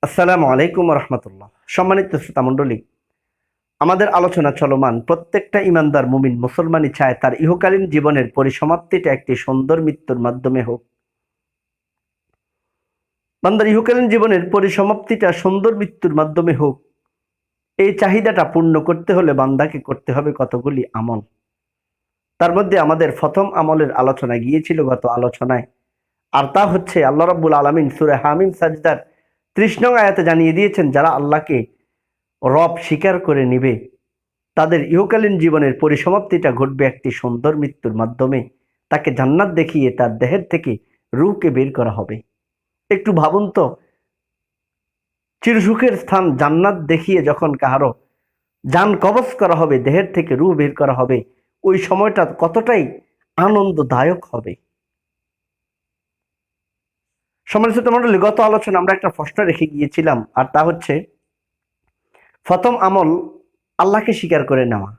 আসসালামু আলাইকুম রহমতুল্লাহ। সম্মানিত শ্রোতা মণ্ডলী, আমাদের আলোচনা চলমান। প্রত্যেকটা ইমানদার মুমিন মুসলমানই চায় তার ইহকালীন জীবনের পরিসমাপ্তিটা একটি সুন্দর মৃত্যুর মাধ্যমে হোক। বান্দার ইহকালীন জীবনের পরিসমাপ্তিটা সুন্দর মৃত্যুর মাধ্যমে হোক, এই চাহিদাটা পূর্ণ করতে হলে বান্দাকে করতে হবে কতগুলি আমল। তার মধ্যে আমাদের প্রথম আমলের আলোচনা গিয়েছিল গত আলোচনায়, আর তা হচ্ছে আল্লাহ রাব্বুল আলামিন সূরা হামিম সাজদার ৩০ নং আয়াতে জানিয়ে দিয়েছেন, যারা আল্লাহকে রব স্বীকার করে নিবে তাদের ইহকালীন জীবনের পরিসমাপ্তিটা ঘটবে একটি সুন্দর মৃত্যুর মাধ্যমে। তাকে জান্নাত দেখিয়ে তার দেহের থেকে রূহকে বের করা হবে। একটু ভাবুন তো, চিরসুখের স্থান জান্নাত দেখিয়ে যখন কাহারো জান কবজ করা হবে, দেহের থেকে রূহ বের করা হবে, ওই সময়টা কতটাই আনন্দদায়ক হবে। সম্মানিত মণ্ডলী, গত আলোচনা আমরা একটা প্রশ্ন রেখে গিয়েছিলাম, আর তা হচ্ছে প্রথম আমল আল্লাহকে স্বীকার করে নেওয়া।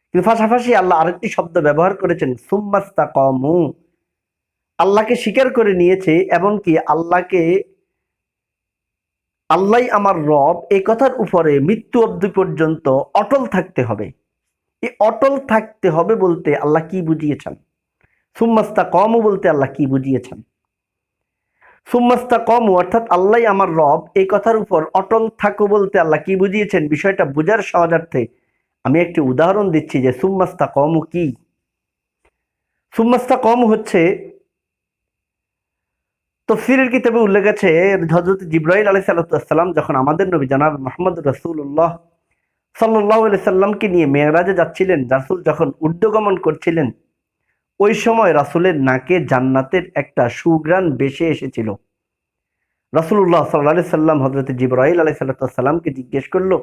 কিন্তু পাশাপাশি আল্লাহ আরেকটি শব্দ ব্যবহার করেছেন, সুম্মাস্তাকামু। আল্লাহকে স্বীকার করে নিয়েছে, এমনকি আল্লাহ আমার রব এই কথার উপরে মৃত্যু অবধি পর্যন্ত অটল থাকতে হবে। এই অটল থাকতে হবে বলতে আল্লাহ কি বুঝিয়েছেন? সুম্মাস্তাকামু বলতে আল্লাহ কি বুঝিয়েছেন? সুম্মাস্তাকামু অর্থাৎ আল্লাহ আমার রব এই কথার উপর অটল থাকো বলতে আল্লাহ কি বুঝিয়েছেন, বিষয়টা বোঝার সহজার্থে আমি একটি উদাহরণ দিচ্ছি যে সুম্মাস্তাকামু কি। সুম্মাস্তাকামু হচ্ছে, তাফসীরের কিতাবে উল্লেখ আছে, হযরত জিবরাইল আলাইহিস সালাম যখন আমাদের নবী জনাব মুহাম্মদ রাসূলুল্লাহ সাল্লাল্লাহু আলাইহি সাল্লামকে নিয়ে মেরাজে যাচ্ছিলেন, রাসূল যখন ঊর্ধ্বগমন করছিলেন, ওই সময় রাসূলের নাকে জান্নাতের একটা সুঘ্রাণ ভেসে এসেছিল। রাসূলুল্লাহ সাল্লাল্লাহু আলাইহি সাল্লাম হযরত জিবরাইল আলাইহিস সালামকে জিজ্ঞেস করলো,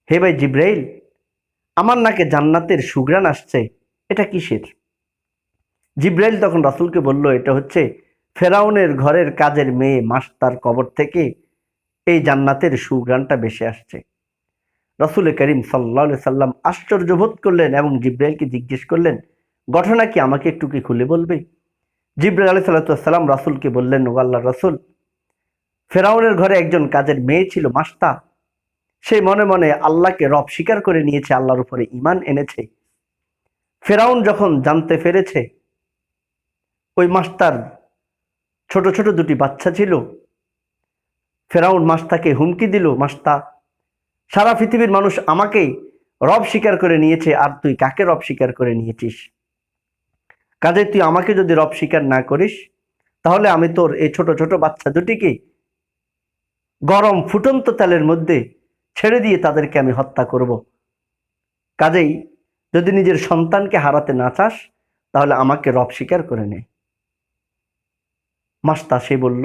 হে ভাই জিবরাইল, আমার নাকে জান্নাতের সুঘ্রাণ আসছে, এটা কিসের? জিবরাইল তখন রাসূলকে বলল, এটা হচ্ছে ফেরাউনের ঘরের কাজের মেয়ে মাস্তার কবর থেকে এই জান্নাতের সুঘ্রাণটা ভেসে আসছে। রাসূল করিম সাল্লাল্লাহু আলাইহি সাল্লাম আশ্চর্য বোধ করলেন এবং জিবরাইলকে জিজ্ঞেস করলেন, ঘটনা কি, আমাকে একটু কি খুলে বলবে? জিবরাইল আলাইহিস সালাম রাসূলকে বললেন, ও আল্লাহর রাসূল, ফেরাউনের ঘরে একজন কাজের মেয়ে ছিল মাস্তা। সে মনে মনে আল্লাহকে রব স্বীকার করে নিয়েছে, আল্লাহর উপরে ঈমান এনেছে। ফেরাউন যখন জানতে পেরেছে ওই মাস্তার ছোট ছোট দুটি বাচ্চা ছিল, ফেরাউন মাস্তাকে হুমকি দিল, মাস্তা, সারা পৃথিবীর মানুষ আমাকে রব স্বীকার করে নিয়েছে, আর তুই কাকে রব স্বীকার করে নিয়েছিস? কাজে তুই আমাকে যদি রব স্বীকার না করিস, তাহলে আমি তোর এই ছোট ছোট বাচ্চা দুটিকে গরম ফুটন্ত তেলের মধ্যে ছেড়ে দিয়ে তাদেরকে আমি হত্যা করব। কাজেই যদি নিজের সন্তানকে হারাতে না চাস, তাহলে আমাকে রব স্বীকার করে নে। মাস্তা সে বলল,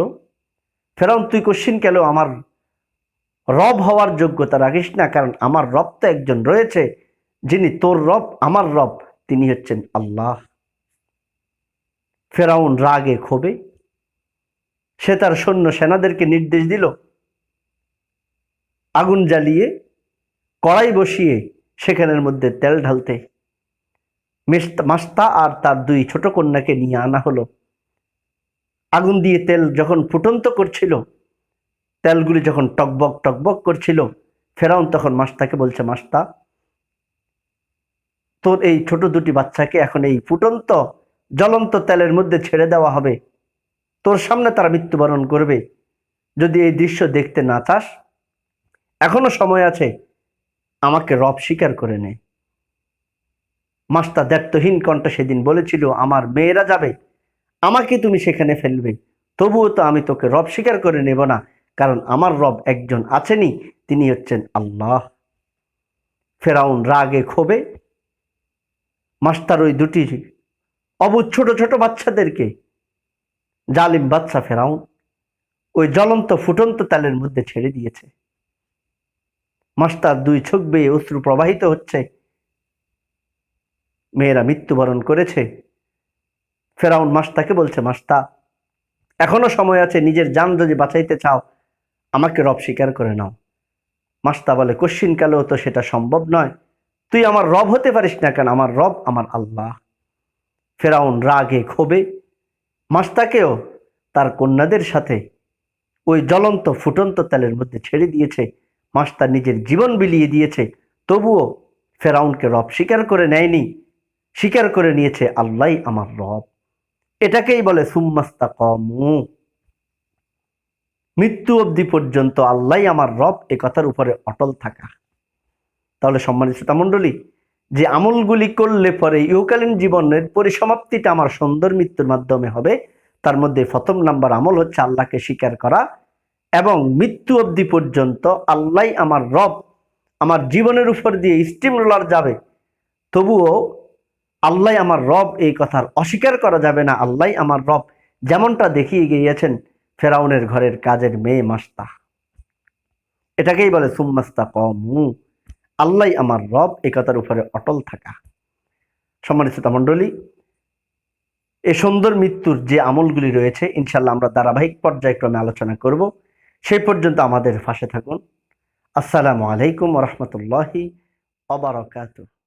ফেরাউন, তুই কোশ্চিন কেন আমার রব হওয়ার যোগ্যতা রাখিস না, কারণ আমার রব তো একজন রয়েছে, যিনি তোর রব, আমার রব, তিনি হচ্ছেন আল্লাহ। ফেরাউন রাগে ক্ষোভে সে তার সৈন্য সেনাদেরকে নির্দেশ দিল, আগুন জ্বালিয়ে কড়াই বসিয়ে সেখানের মধ্যে তেল ঢালতে। মাস্তা আর তার দুই ছোট কন্যাকে নিয়ে আনা হলো। আগুন দিয়ে তেল যখন ফুটন্ত করছিল, তেলগুলি যখন টকবক টকবক করছিল, ফেরাউন তখন মাস্তাকে বলছে, মাস্তা, তোর এই ছোট দুটি বাচ্চাকে এখন এই ফুটন্ত জ্বলন্ত তেলের মধ্যে ছেড়ে দেওয়া হবে, তোর সামনে তারা মৃত্যুবরণ করবে। যদি এই দৃশ্য দেখতে না চাস, এখনো সময় আছে, আমাকে রব স্বীকার করে নে। মাস্তা দায়িত্বহীন কণ্ঠে সেদিন বলেছিল, আমার মেয়েরা যাবে, আমাকে তুমি সেখানে ফেলবে, তবুও তো আমি তোকে রব স্বীকার করে নেব না, কারণ আমার রব একজন আছেনই, তিনি হচ্ছেন আল্লাহ। ফেরাউন রাগে ক্ষোভে মাস্টার ওই দুটি অবুঝ ছোট ছোট বাচ্চাদেরকে, জালিম বাচ্চা ফেরাউন, ওই জ্বলন্ত ফুটন্ত তেলের মধ্যে ছেড়ে দিয়েছে। মাস্টার দুই চোখ বেয়ে অশ্রু প্রবাহিত হচ্ছে, মেয়েরা মৃত্যুবরণ করেছে। ফেরাউন মাস্তাকে বলছে, মাস্তা, এখনো সময় আছে, নিজের জান যদি বাঁচাইতে চাও, আমাকে রব স্বীকার করে নাও। মাস্তা বলে, কোশ্চিন কালেও তো সেটা সম্ভব নয়, তুই আমার রব হতে পারিস না, কেন আমার রব আমার আল্লাহ। ফেরাউন রাগে ক্ষোভে মাস্তাকেও তার কন্যাদের সাথে ওই জ্বলন্ত ফুটন্ত তেলের মধ্যে ছেড়ে দিয়েছে, মাছটা নিজের জীবন বিলিয়ে দিয়েছে, তবুও ফেরাউনকে রব স্বীকার করে নেয়নি, স্বীকার করে নিয়েছে আল্লাহ আমার রব। এটাকেই বলে সুম্মাস্তাকামু, মৃত্যু অবধি পর্যন্ত আল্লাহ আমার রব এ কথার উপরে অটল থাকা। তাহলে সম্মানিত শ্রোতামণ্ডলী, যে আমলগুলি করলে পরে ইহকালীন জীবনের পরিসমাপ্তিটা আমার সুন্দর মৃত্যুর মাধ্যমে হবে, তার মধ্যে প্রথম নাম্বার আমল হচ্ছে আল্লাহকে স্বীকার করা এবং মৃত্যু অবধি পর্যন্ত আল্লাহ আমার রব, আমার জীবনের উপর দিয়ে স্টিম রোলার যাবে, তবুও আল্লাহ আমার রব এই কথার অস্বীকার করা যাবে না। আল্লাহ আমার রব, যেমনটা দেখিয়ে গিয়েছেন ফেরাউনের ঘরের কাজের মেয়ে মাস্তা। এটাকেই বলে সুম্মাস্তাকামু, আল্লাহ আমার রব এই কথার উপরে অটল থাকা। সম্মানিত মণ্ডলী, এই সুন্দর মৃত্যুর যে আমলগুলি রয়েছে ইনশাল্লাহ আমরা ধারাবাহিক পর্যায়ক্রমে আলোচনা করব। সেই পর্যন্ত আমাদের পাশে থাকুন। আসসালামু আলাইকুম ওয়া রাহমাতুল্লাহি ওয়া বারাকাতুহু।